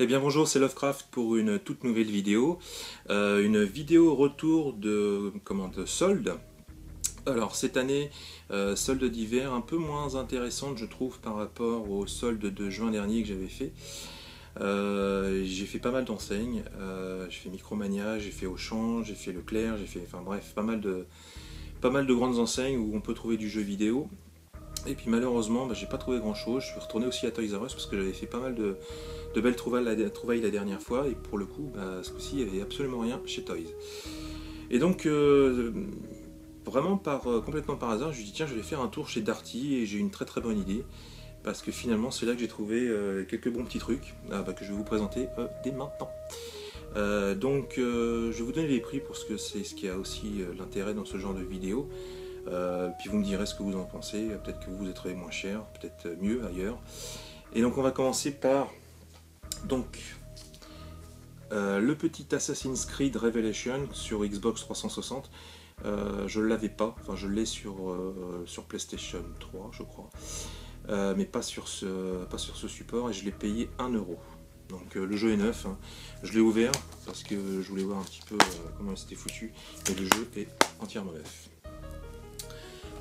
Eh bien bonjour, c'est Lovecraft pour une toute nouvelle vidéo. Une vidéo retour de solde. Alors cette année, solde d'hiver un peu moins intéressante je trouve par rapport au solde de juin dernier que j'avais fait. J'ai fait pas mal d'enseignes, j'ai fait Micromania, j'ai fait Auchan, j'ai fait Leclerc, j'ai fait, enfin bref, pas mal de grandes enseignes où on peut trouver du jeu vidéo. Et puis malheureusement, j'ai pas trouvé grand chose. Je suis retourné aussi à Toys R Us parce que j'avais fait pas mal de belles trouvailles la dernière fois. Et pour le coup, ce coup-ci, il n'y avait absolument rien chez Toys. Et donc, vraiment complètement par hasard, je me suis dit tiens, je vais faire un tour chez Darty et j'ai une très très bonne idée. Parce que finalement, c'est là que j'ai trouvé quelques bons petits trucs que je vais vous présenter dès maintenant. Je vais vous donner les prix parce que c'est ce qui a aussi l'intérêt dans ce genre de vidéo. Puis vous me direz ce que vous en pensez, peut-être que vous êtes trouvé moins cher, peut-être mieux ailleurs. Et donc on va commencer par le petit Assassin's Creed Revelation sur Xbox 360. Je ne l'avais pas, enfin je l'ai sur PlayStation 3 je crois, mais pas sur ce support et je l'ai payé 1 euro. Donc le jeu est neuf, hein. Je l'ai ouvert parce que je voulais voir un petit peu comment il s'était foutu, et le jeu est entièrement neuf.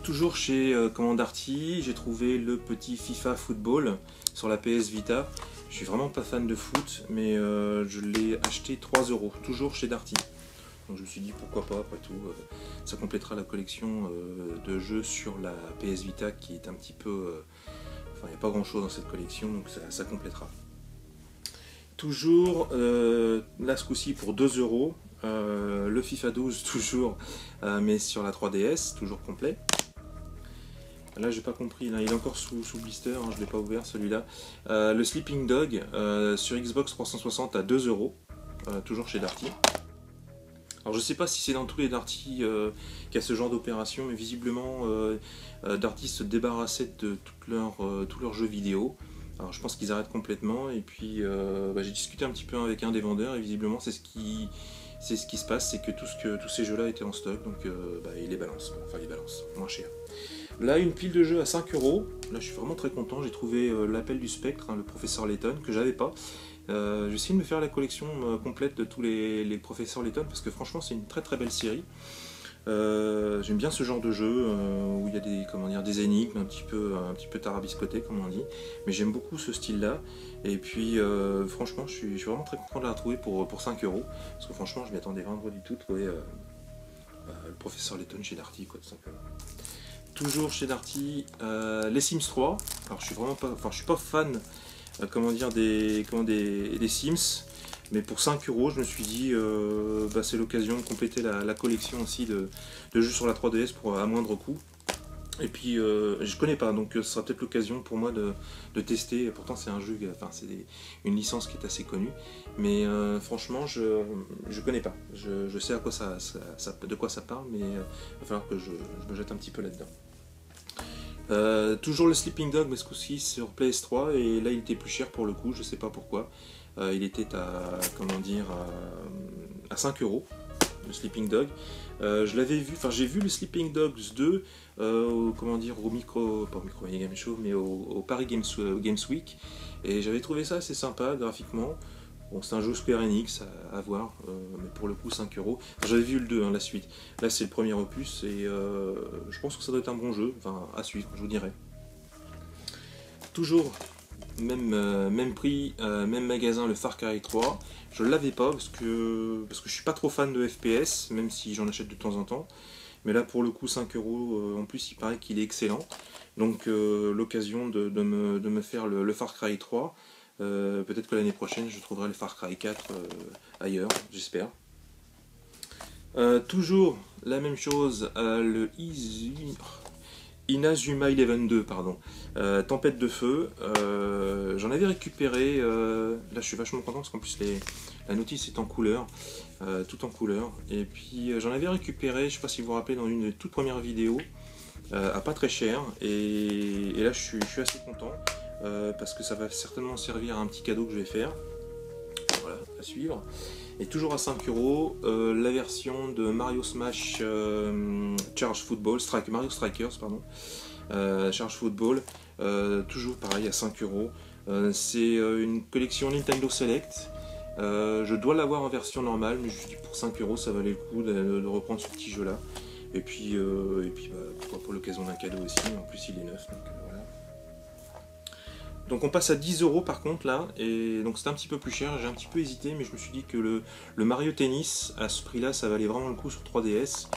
Toujours chez Darty, j'ai trouvé le petit FIFA Football sur la PS Vita. Je suis vraiment pas fan de foot, mais je l'ai acheté 3 euros, toujours chez Darty. Donc je me suis dit pourquoi pas, après tout, ça complétera la collection de jeux sur la PS Vita qui est un petit peu... Enfin, il n'y a pas grand chose dans cette collection, donc ça complétera. Toujours, là ce coup-ci pour 2 euros, le FIFA 12 toujours, mais sur la 3DS, toujours complet. Là j'ai pas compris, là, il est encore sous blister, hein, je l'ai pas ouvert celui-là. Le Sleeping Dog sur Xbox 360 à 2 euros, toujours chez Darty. Alors je sais pas si c'est dans tous les Darty qu'il y a ce genre d'opération, mais visiblement Darty se débarrassait de tous leurs jeux vidéo. Alors je pense qu'ils arrêtent complètement, et puis j'ai discuté un petit peu avec un des vendeurs et visiblement c'est ce qui se passe, c'est que tous ces jeux là étaient en stock, donc ils les balancent, enfin ils balancent moins cher. Là une pile de jeux à 5 euros, là je suis vraiment très content, j'ai trouvé l'appel du spectre, hein, le professeur Layton, que j'avais pas. J'ai essayé de me faire la collection complète de tous les professeurs Layton parce que franchement c'est une très très belle série. J'aime bien ce genre de jeu où il y a des énigmes un petit peu tarabiscotées comme on dit, mais j'aime beaucoup ce style là, et puis franchement je suis vraiment très content de la retrouver pour 5 euros, parce que franchement je m'y attendais vraiment pas du tout de trouver le professeur Layton chez Darty, quoi, tout simplement. Toujours chez Darty, les Sims 3. Alors je suis pas fan des Sims, mais pour 5 euros je me suis dit c'est l'occasion de compléter la collection aussi de jeux sur la 3DS à moindre coût. Et puis je connais pas, donc ce sera peut-être l'occasion pour moi de tester. Pourtant c'est un jeu, une licence qui est assez connue, mais franchement je connais pas. Je sais de quoi ça parle, mais il va falloir que je me jette un petit peu là-dedans. Toujours le Sleeping Dog, mais ce coup-ci sur PS3, et là il était plus cher pour le coup, je sais pas pourquoi. Il était à 5 euros, le Sleeping Dog. Je l'avais vu, j'ai vu le Sleeping Dogs 2 au Game Show, mais au Paris Games Week, et j'avais trouvé ça assez sympa graphiquement. Bon, c'est un jeu Square Enix à voir, mais pour le coup 5 euros. J'avais vu le 2, hein, la suite. Là c'est le premier opus, et je pense que ça doit être un bon jeu, à suivre, je vous dirai. Toujours même prix, même magasin, le Far Cry 3. Je ne l'avais pas parce que je suis pas trop fan de FPS, même si j'en achète de temps en temps. Mais là pour le coup 5 euros, en plus il paraît qu'il est excellent. Donc l'occasion de me faire le Far Cry 3. Peut-être que l'année prochaine je trouverai le Far Cry 4 ailleurs, j'espère. Toujours la même chose, le Inazuma Eleven 2, pardon. Tempête de feu. J'en avais récupéré. Là, je suis vachement content parce qu'en plus la notice est en couleur, tout en couleur. Et puis j'en avais récupéré, je sais pas si vous vous rappelez, dans une toute première vidéo, à pas très cher. Et là, je suis assez content parce que ça va certainement servir à un petit cadeau que je vais faire. Voilà, à suivre. Et toujours à 5 euros, la version de Mario Smash Charge Football, Mario Strikers, pardon, Charge Football, toujours pareil à 5 euros. C'est une collection Nintendo Select. Je dois l'avoir en version normale, mais je dis pour 5 € ça valait le coup de reprendre ce petit jeu là. Et puis bah, pourquoi pour l'occasion d'un cadeau aussi, en plus il est neuf, donc voilà. Donc on passe à 10 € par contre là, et donc c'était un petit peu plus cher, j'ai un petit peu hésité, mais je me suis dit que le Mario Tennis à ce prix là ça valait vraiment le coup sur 3DS.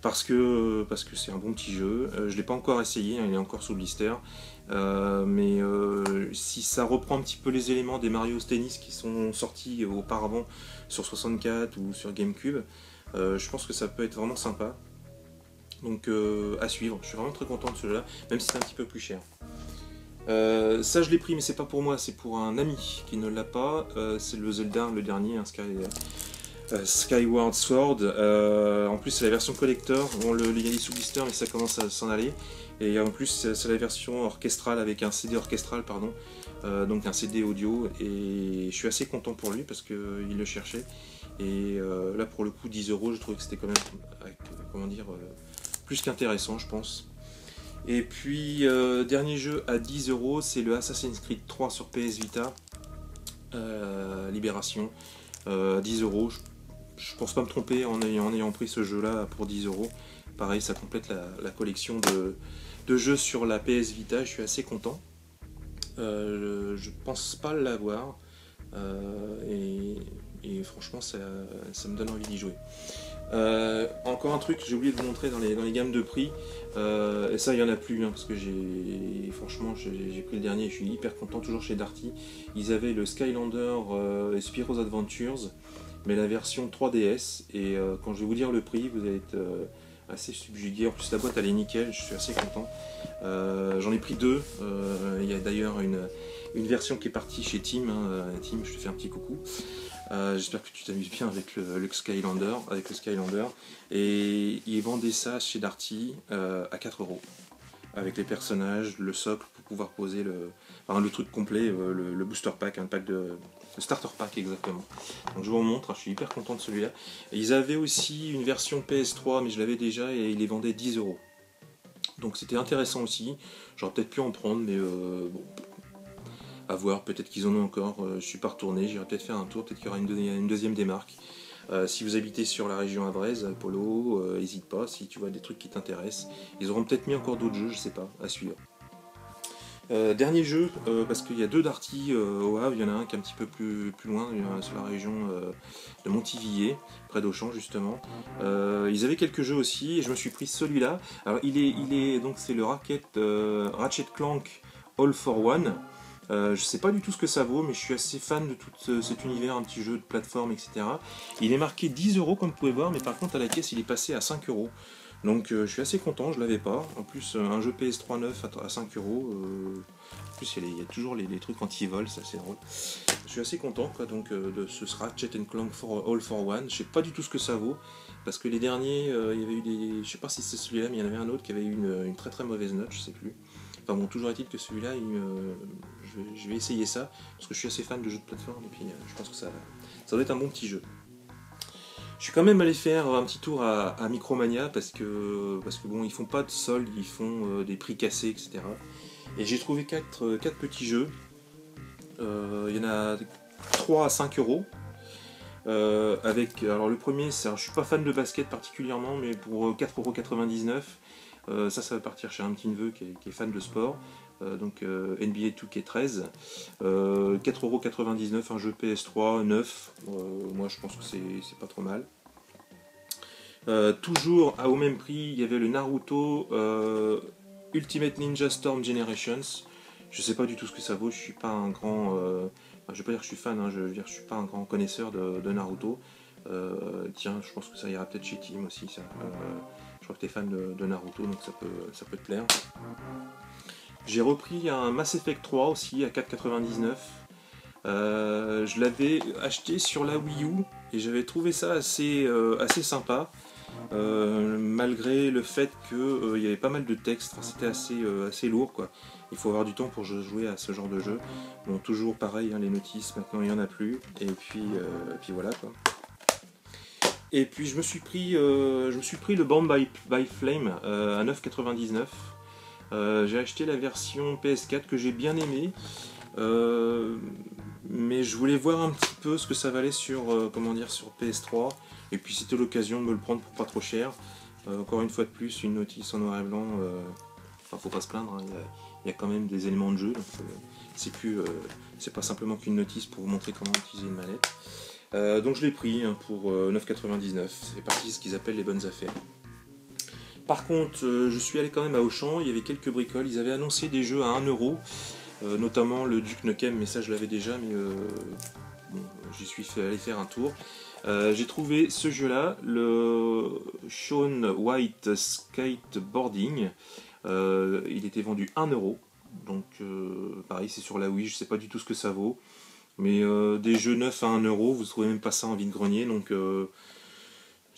Parce que c'est un bon petit jeu. Je ne l'ai pas encore essayé, hein, il est encore sous blister. Mais si ça reprend un petit peu les éléments des Mario Tennis qui sont sortis auparavant sur 64 ou sur GameCube, je pense que ça peut être vraiment sympa. Donc à suivre, je suis vraiment très content de ce jeu là, même si c'est un petit peu plus cher. Ça je l'ai pris mais c'est pas pour moi, c'est pour un ami qui ne l'a pas. C'est le Zelda, le dernier, hein, Skyward Sword. En plus c'est la version collector, bon, il y a des sous blister mais ça commence à s'en aller. Et en plus c'est la version orchestrale avec un CD orchestral, pardon, donc un CD audio, et je suis assez content pour lui parce qu'il le cherchait. Et là pour le coup 10 € je trouvais que c'était quand même, comment dire, plus qu'intéressant je pense. Et puis dernier jeu à 10 €, c'est le Assassin's Creed 3 sur PS Vita, Libération, 10 €. Je pense pas me tromper en ayant pris ce jeu là pour 10 €. Pareil, ça complète la collection de jeux sur la PS Vita, je suis assez content. Je pense pas l'avoir, et franchement ça me donne envie d'y jouer. Encore un truc que j'ai oublié de vous montrer dans les gammes de prix, et ça il y en a plus, hein, parce que franchement j'ai pris le dernier et je suis hyper content, toujours chez Darty. Ils avaient le Skylander et Spyro's Adventures, mais la version 3DS, et quand je vais vous dire le prix vous allez être assez subjugué. En plus la boîte elle est nickel, je suis assez content. J'en ai pris deux, il y a d'ailleurs une version qui est partie chez Tim, hein. Tim, je te fais un petit coucou. J'espère que tu t'amuses bien avec le Skylander, et ils vendaient ça chez Darty à 4 €, avec les personnages, le socle pour pouvoir poser le truc complet, le booster pack, un pack le starter pack exactement. Donc je vous montre, je suis hyper content de celui-là. Et ils avaient aussi une version PS3, mais je l'avais déjà, et ils les vendaient 10 €. Donc c'était intéressant aussi. J'aurais peut-être pu en prendre, mais bon, à voir, peut-être qu'ils en ont encore. Je suis pas retourné, j'irai peut-être faire un tour, peut-être qu'il y aura une deuxième démarque. Si vous habitez sur la région avraise, Polo, n'hésite pas, si tu vois des trucs qui t'intéressent. Ils auront peut-être mis encore d'autres jeux, je sais pas, à suivre. Dernier jeu, parce qu'il y a deux Darty au Havre, il y en a un qui est un petit peu plus loin, sur la région de Montivilliers, près d'Auchan justement. Ils avaient quelques jeux aussi, et je me suis pris celui-là. Alors donc c'est le Ratchet Clank All for One. Je sais pas du tout ce que ça vaut, mais je suis assez fan de tout cet univers, un petit jeu de plateforme, etc. Il est marqué 10 € comme vous pouvez voir, mais par contre à la caisse il est passé à 5 €. Donc je suis assez content, je l'avais pas. En plus un jeu PS3 neuf à 5 €. En plus il y a toujours les trucs anti-vol, ça c'est drôle. Je suis assez content quoi, donc de ce Ratchet Clank All for One. Je sais pas du tout ce que ça vaut, parce que les derniers, il y avait eu des... Je sais pas si c'est celui-là, mais il y en avait un autre qui avait eu une très très mauvaise note, je sais plus. Enfin bon, toujours est-il que celui-là, je vais essayer ça, parce que je suis assez fan de jeux de plateforme, et puis je pense que ça doit être un bon petit jeu. Je suis quand même allé faire un petit tour à Micromania, parce que bon, ils font pas de soldes, ils font des prix cassés, etc. Et j'ai trouvé 4 petits jeux. Il y en a 3 à 5 €. Alors le premier, je suis pas fan de basket particulièrement, mais pour 4,99 €, ça va partir chez un petit neveu qui est fan de sport. Donc NBA 2K13, 4,99 €, un jeu PS3 neuf. Moi je pense que c'est pas trop mal. Toujours au même prix, il y avait le Naruto Ultimate Ninja Storm Generations. Je sais pas du tout ce que ça vaut, je suis pas un grand... je vais pas dire que je suis fan, hein, je veux dire je suis pas un grand connaisseur de Naruto. Tiens, je pense que ça ira peut-être chez Tim aussi, ça. Je crois que tu es fan de Naruto, donc ça peut te plaire. J'ai repris un Mass Effect 3 aussi à 4,99 €. Je l'avais acheté sur la Wii U et j'avais trouvé ça assez sympa, malgré le fait qu'il y avait pas mal de texte. Enfin, c'était assez lourd quoi. Il faut avoir du temps pour jouer à ce genre de jeu. Bon, toujours pareil, hein, les notices maintenant il n'y en a plus, et puis voilà quoi. Et puis je me suis pris le Bound by Flame à 9,99 €. J'ai acheté la version PS4 que j'ai bien aimée. Mais je voulais voir un petit peu ce que ça valait sur, comment dire, sur PS3. Et puis c'était l'occasion de me le prendre pour pas trop cher. Encore une fois de plus, une notice en noir et blanc. Enfin, faut pas se plaindre, hein, il y a quand même des éléments de jeu. C'est pas simplement qu'une notice pour vous montrer comment utiliser une manette. Donc je l'ai pris hein, pour 9,99. C'est parti ce qu'ils appellent les bonnes affaires. Par contre, je suis allé quand même à Auchan, il y avait quelques bricoles, ils avaient annoncé des jeux à 1€, notamment le Duke Nukem, mais ça je l'avais déjà, mais bon, j'y suis allé faire un tour. J'ai trouvé ce jeu-là, le Shaun White Skateboarding, il était vendu 1€, donc pareil c'est sur la Wii, je sais pas du tout ce que ça vaut, mais des jeux neufs à 1€, vous trouvez même pas ça en vide-grenier, donc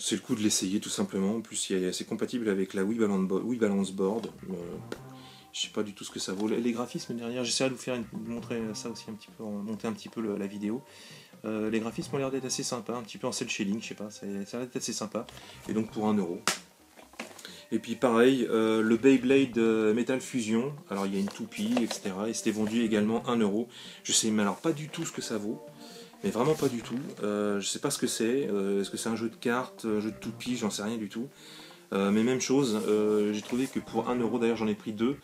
c'est le coup de l'essayer tout simplement. En plus, c'est compatible avec la Wii Balance Board. Je sais pas du tout ce que ça vaut. Les graphismes derrière, j'essaierai de vous montrer ça aussi un petit peu, monter un petit peu la vidéo. Les graphismes ont l'air d'être assez sympas, un petit peu en cel shading, je sais pas, ça a l'air d'être assez sympa. Et donc pour 1€. Et puis pareil, le Beyblade Metal Fusion. Alors il y a une toupie, etc. Et c'était vendu également 1€. Je sais mais alors pas du tout ce que ça vaut. Mais vraiment pas du tout. Je sais pas ce que c'est. Est-ce que c'est un jeu de cartes, un jeu de toupie, j'en sais rien du tout. Mais même chose, j'ai trouvé que pour 1€, d'ailleurs j'en ai pris 2.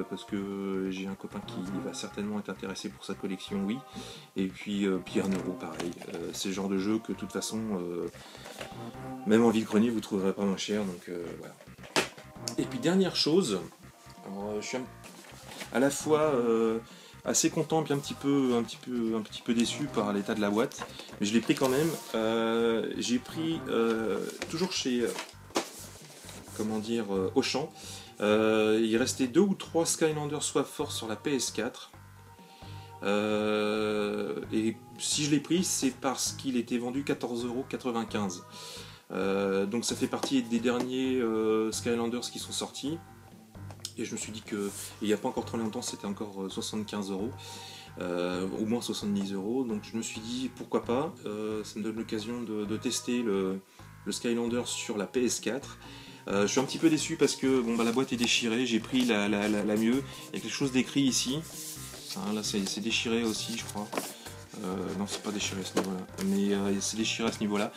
Parce que j'ai un copain qui va certainement être intéressé pour sa collection, oui. Et puis 1€, pareil. C'est le genre de jeu que de toute façon, même en vide-grenier, vous trouverez pas moins cher. Donc voilà. Et puis dernière chose, alors, je suis à la fois assez content, puis un petit peu déçu par l'état de la boîte, mais je l'ai pris quand même. J'ai pris toujours chez comment dire Auchan. Il restait 2 ou 3 Skylanders Swap Force sur la PS4. Et si je l'ai pris, c'est parce qu'il était vendu 14,95€. Donc ça fait partie des derniers Skylanders qui sont sortis. Et je me suis dit que il n'y a pas encore trop longtemps, c'était encore 75€, au moins 70€. Donc je me suis dit pourquoi pas, ça me donne l'occasion de tester le Skylander sur la PS4. Je suis un petit peu déçu parce que bon, bah, la boîte est déchirée, j'ai pris la mieux. Il y a quelque chose d'écrit ici. Hein, là c'est déchiré aussi, je crois. Non, c'est pas déchiré à ce niveau-là, mais c'est déchiré à ce niveau-là.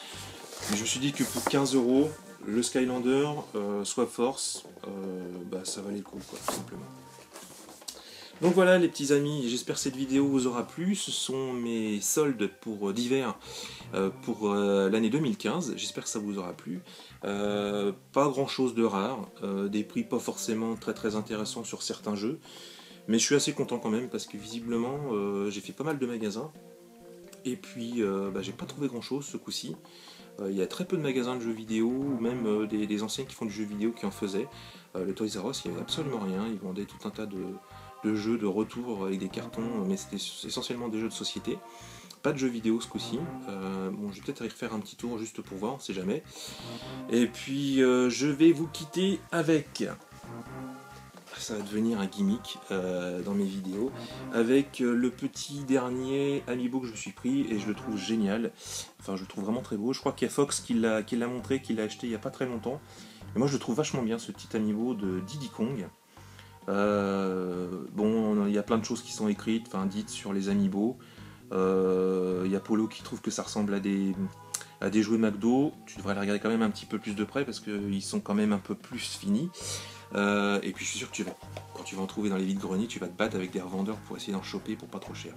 Mais je me suis dit que pour 15€, le Skylander, Swap Force, bah, ça valait le coup, quoi, tout simplement. Donc voilà les petits amis, j'espère que cette vidéo vous aura plu. Ce sont mes soldes pour d'hiver pour l'année 2015. J'espère que ça vous aura plu. Pas grand chose de rare, des prix pas forcément très intéressants sur certains jeux. Mais je suis assez content quand même parce que visiblement j'ai fait pas mal de magasins. Et puis bah, j'ai pas trouvé grand chose ce coup-ci. Il y a très peu de magasins de jeux vidéo, ou même des anciens qui font du jeu vidéo qui en faisaient. Le Toys R Us, il n'y avait absolument rien. Ils vendaient tout un tas de jeux de retour avec des cartons, mais c'était essentiellement des jeux de société. Pas de jeux vidéo ce coup-ci. Bon, je vais peut-être aller refaire un petit tour juste pour voir, on sait jamais. Et puis je vais vous quitter avec... Ça va devenir un gimmick dans mes vidéos, avec le petit dernier Amiibo que je me suis pris et je le trouve génial. Enfin, je le trouve vraiment très beau. Je crois qu'il y a Fox qui l'a montré, qui l'a acheté il n'y a pas très longtemps. Mais moi, je le trouve vachement bien, ce petit Amiibo de Diddy Kong. Bon, il y a plein de choses qui sont écrites, enfin dites sur les Amiibo. Il y a Polo qui trouve que ça ressemble à des jouets McDo. Tu devrais les regarder quand même un petit peu plus de près parce qu'ils sont quand même un peu plus finis. Et puis je suis sûr que quand tu vas en trouver dans les vides-greniers, tu vas te battre avec des revendeurs pour essayer d'en choper pour pas trop cher.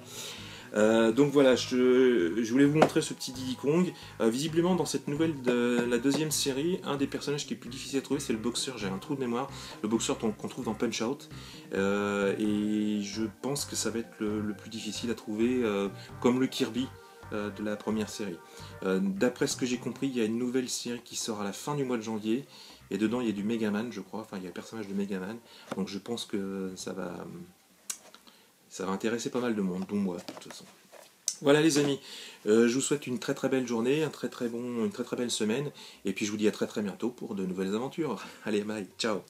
Donc voilà, je voulais vous montrer ce petit Diddy Kong. Visiblement dans cette nouvelle de la deuxième série, un des personnages qui est plus difficile à trouver, c'est le boxeur. J'ai un trou de mémoire, le boxeur qu'on trouve dans Punch Out. Et je pense que ça va être le plus difficile à trouver, comme le Kirby de la première série. D'après ce que j'ai compris, il y a une nouvelle série qui sort à la fin du mois de janvier. Et dedans il y a du Megaman, je crois, enfin il y a le personnage de Megaman, donc je pense que ça va intéresser pas mal de monde, dont moi de toute façon. Voilà les amis, je vous souhaite une très belle journée, une très belle semaine, et puis je vous dis à très bientôt pour de nouvelles aventures. Allez, bye, ciao.